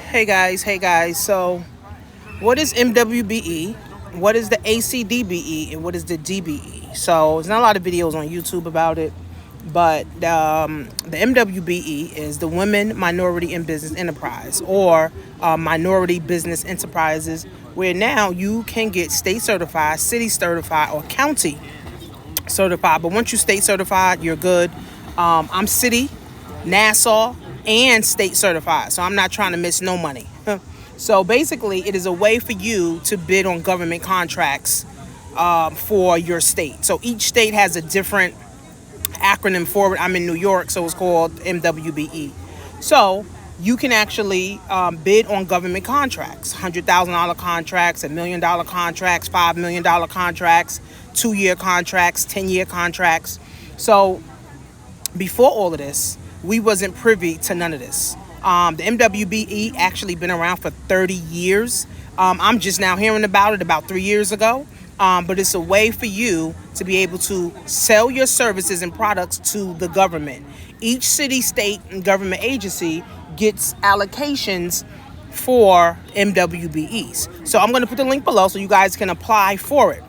Hey guys. So, what is MWBE? What is the Acdbe? And what is the DBE? So, there's not a lot of videos on YouTube about it, but the MWBE is the Women, Minority, and Business Enterprise, or Minority Business Enterprises, where now you can get state certified, city certified, or county certified. But once you state certified, you're good. I'm city, Nassau, and state certified, so I'm not trying to miss no money. So basically, it is a way for you to bid on government contracts for your state. So each state has a different acronym for it. I'm in New York, so it's called MWBE. So you can actually bid on government contracts, $100,000 contracts, $1 million contracts, $5 million contracts, 2-year contracts, 10-year contracts. So before all of this, we wasn't privy to none of this. The MWBE actually been around for 30 years. I'm just now hearing about it about 3 years ago. But it's a way for you to be able to sell your services and products to the government. Each city, state, and government agency gets allocations for MWBEs. So I'm going to put the link below so you guys can apply for it.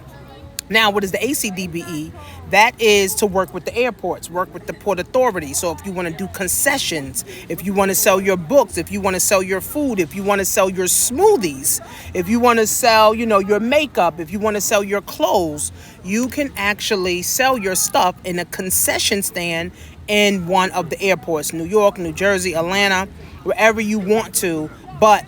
Now, what is the Acdbe? That is to work with the airports, work with the Port Authority. So if you want to do concessions, if you want to sell your books, if you want to sell your food, if you want to sell your smoothies, if you want to sell, your makeup, if you want to sell your clothes, you can actually sell your stuff in a concession stand in one of the airports, New York, New Jersey, Atlanta, wherever you want to. But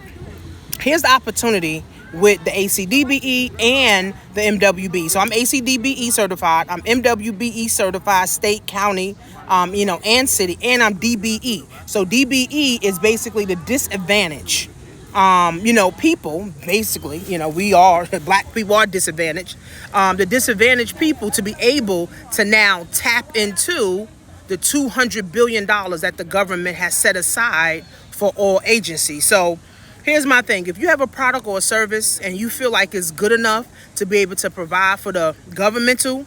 here's the opportunity with the Acdbe and the MWB. So I'm Acdbe certified, I'm MWBE certified, state, county, and city, and I'm DBE. So DBE is basically the disadvantaged, people, basically, we are, black people are disadvantaged, the disadvantaged people to be able to now tap into the $200 billion that the government has set aside for all agencies. So here's my thing. If you have a product or a service and you feel like it's good enough to be able to provide for the governmental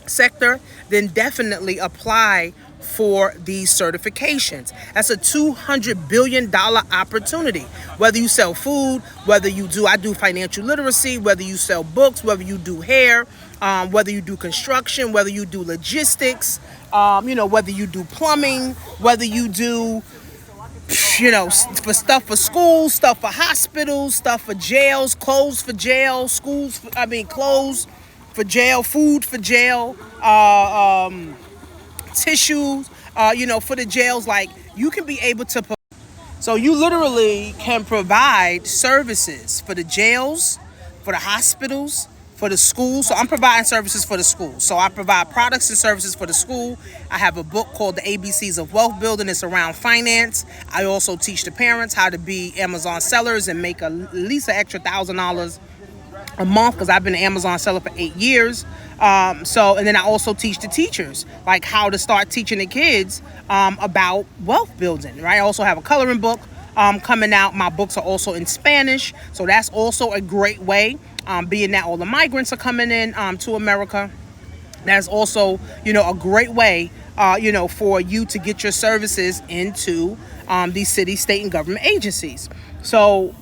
sector, then definitely apply for these certifications. That's a $200 billion opportunity. Whether you sell food, I do financial literacy, whether you sell books, whether you do hair, whether you do construction, whether you do logistics, whether you do plumbing, whether you do for stuff for schools, stuff for hospitals, stuff for jails, clothes for jail, clothes for jail, food for jail, tissues, for the jails. Like, you can be able to, so you literally can provide services for the jails, for the hospitals, for the schools. So I'm providing services for the schools. So I provide products and services for the school. I have a book called The ABCs of Wealth Building. It's around finance. I also teach the parents how to be Amazon sellers and make at least an extra $1,000 a month, because I've been an Amazon seller for 8 years. And then I also teach the teachers, like how to start teaching the kids about wealth building, right? I also have a coloring book coming out. My books are also in Spanish. So that's also a great way. Being that all the migrants are coming in to America, that's also, a great way, for you to get your services into these city, state, and government agencies. So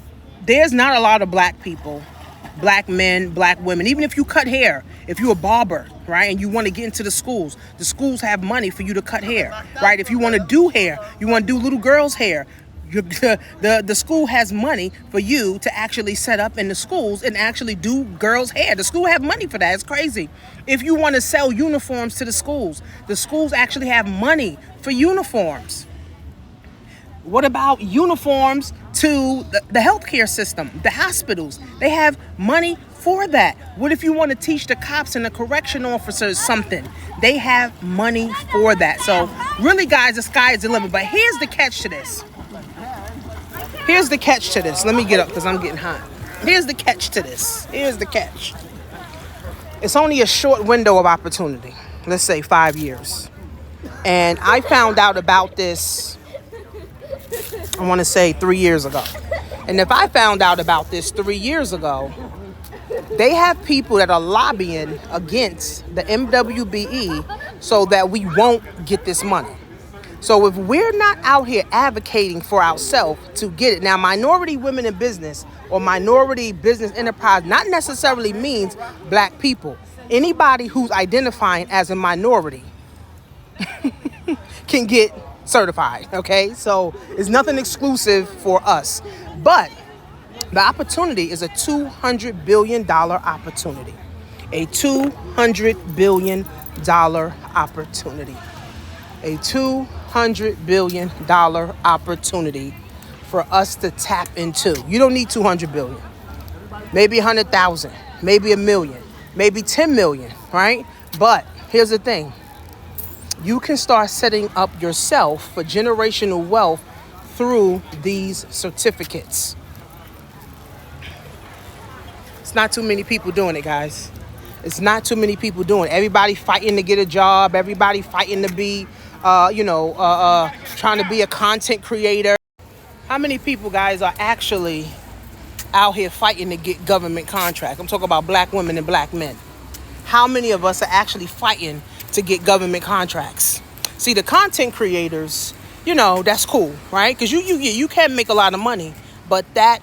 there's not a lot of black people, black men, black women. Even if you cut hair, if you're a barber, right, and you want to get into the schools have money for you to cut hair, right? If you want to do hair, you want to do little girls' hair, the school has money for you to actually set up in the schools and actually do girls' hair. The school have money for that. It's crazy. If you want to sell uniforms to the schools actually have money for uniforms. What about uniforms to the healthcare system, the hospitals? They have money for that. What if you want to teach the cops and the correction officers something? They have money for that. So really, guys, the sky is the limit. But here's the catch to this. Let me get up because I'm getting hot. Here's the catch to this. It's only a short window of opportunity. Let's say 5 years. And I found out about this, I want to say 3 years ago. And if I found out about this 3 years ago, they have people that are lobbying against the MWBE so that we won't get this money. So if we're not out here advocating for ourselves to get it, now minority women in business or minority business enterprise not necessarily means black people. Anybody who's identifying as a minority can get certified, okay? So it's nothing exclusive for us. But the opportunity is a $200 billion opportunity. A $200 billion opportunity. A $200 billion opportunity for us to tap into. You don't need 200 billion. Maybe 100,000, maybe a million, maybe 10 million, right? But here's the thing. You can start setting up yourself for generational wealth through these certificates. It's not too many people doing it, guys. It's not too many people doing it. Everybody fighting to get a job. Everybody fighting to be, trying to be a content creator. How many people, guys, are actually out here fighting to get government contracts? I'm talking about black women and black men. How many of us are actually fighting to get government contracts? See, the content creators, that's cool, right? Because you can make a lot of money, but that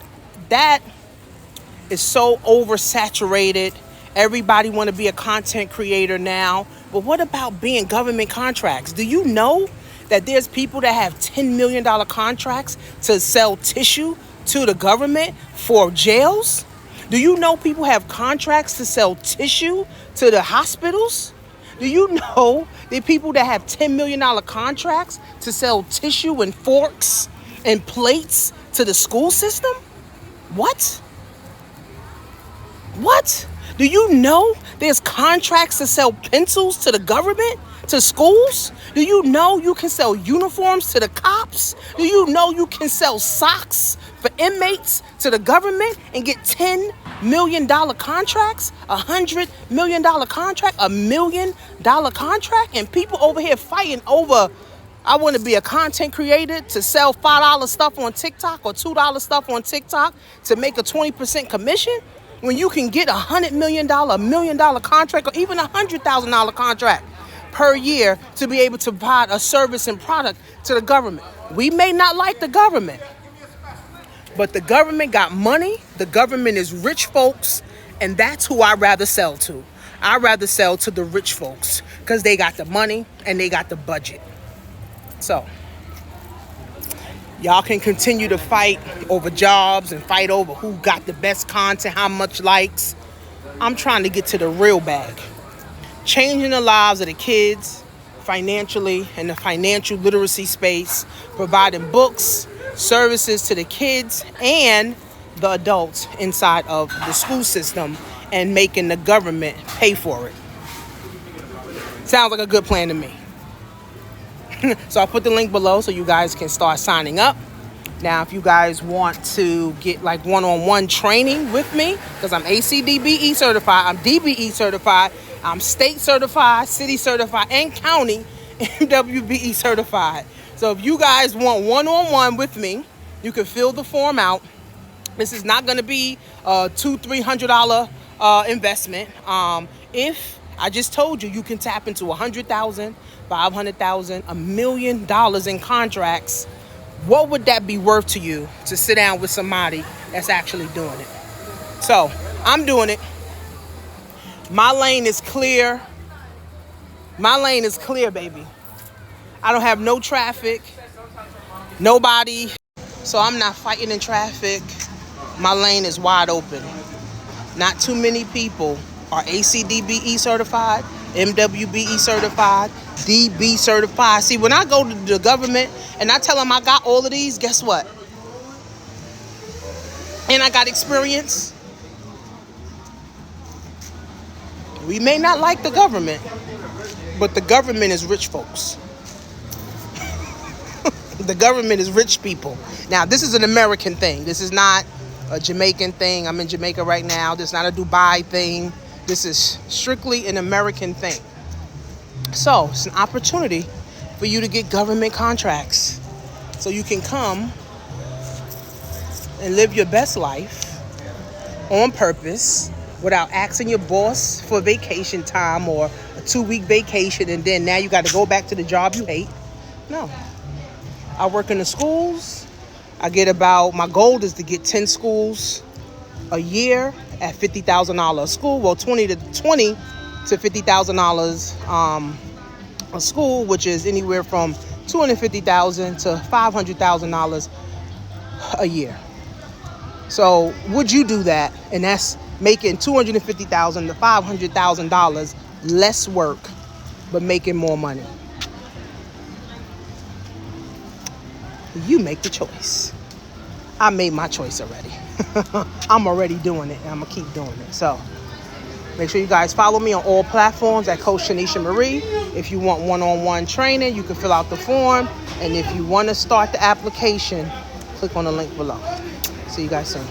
is so oversaturated. Everybody want to be a content creator now. But what about being government contracts? Do you know that there's people that have $10 million contracts to sell tissue to the government for jails? Do you know people have contracts to sell tissue to the hospitals? Do you know there are people that have $10 million contracts to sell tissue and forks and plates to the school system? What? Do you know there's contracts to sell pencils to the government, to schools? Do you know you can sell uniforms to the cops? Do you know you can sell socks for inmates to the government and get $10 million contracts, $100 million contract, $1 million contract? And people over here fighting over, I want to be a content creator to sell $5 stuff on TikTok or $2 stuff on TikTok to make a 20% commission, when you can get $100 million, $1 million contract, or even $100,000 contract per year to be able to provide a service and product to the government. We may not like the government, but the government got money. The government is rich folks, and that's who I'd rather sell to. I'd rather sell to the rich folks because they got the money and they got the budget. So y'all can continue to fight over jobs and fight over who got the best content, how much likes. I'm trying to get to the real bag. Changing the lives of the kids financially in the financial literacy space, providing books, services to the kids and the adults inside of the school system and making the government pay for it. Sounds like a good plan to me. So I'll put the link below so you guys can start signing up. Now, if you guys want to get like one-on-one training with me, because I'm Acdbe certified, I'm DBE certified, I'm state certified, city certified, and county MWBE certified. So if you guys want one-on-one with me, you can fill the form out. This is not going to be a $200-$300 investment. If I just told you, you can tap into 100,000, 500,000, $1 million in contracts. What would that be worth to you to sit down with somebody that's actually doing it? So I'm doing it. My lane is clear. My lane is clear, baby. I don't have no traffic, nobody. So I'm not fighting in traffic. My lane is wide open. Not too many people are Acdbe certified, MWBE certified, DB certified. See, when I go to the government and I tell them I got all of these, guess what? And I got experience. We may not like the government, but the government is rich folks. The government is rich people. Now, this is an American thing. This is not a Jamaican thing. I'm in Jamaica right now. This is not a Dubai thing. This is strictly an American thing. So it's an opportunity for you to get government contracts so you can come and live your best life on purpose without asking your boss for vacation time or a 2-week vacation, and then now you got to go back to the job you hate No. I work in the schools. I get about, my goal is to get 10 schools a year at $50,000 a school. Well, 20 to $50,000 a school, which is anywhere from $250,000 to $500,000 a year. So would you do that? And that's making $250,000 to $500,000 less work, but making more money. You make the choice. I made my choice already. I'm already doing it, and I'm gonna keep doing it. So make sure you guys follow me on all platforms at Coach Shanisha Marie. If you want one-on-one training, you can fill out the form. And if you want to start the application, click on the link below. See you guys soon.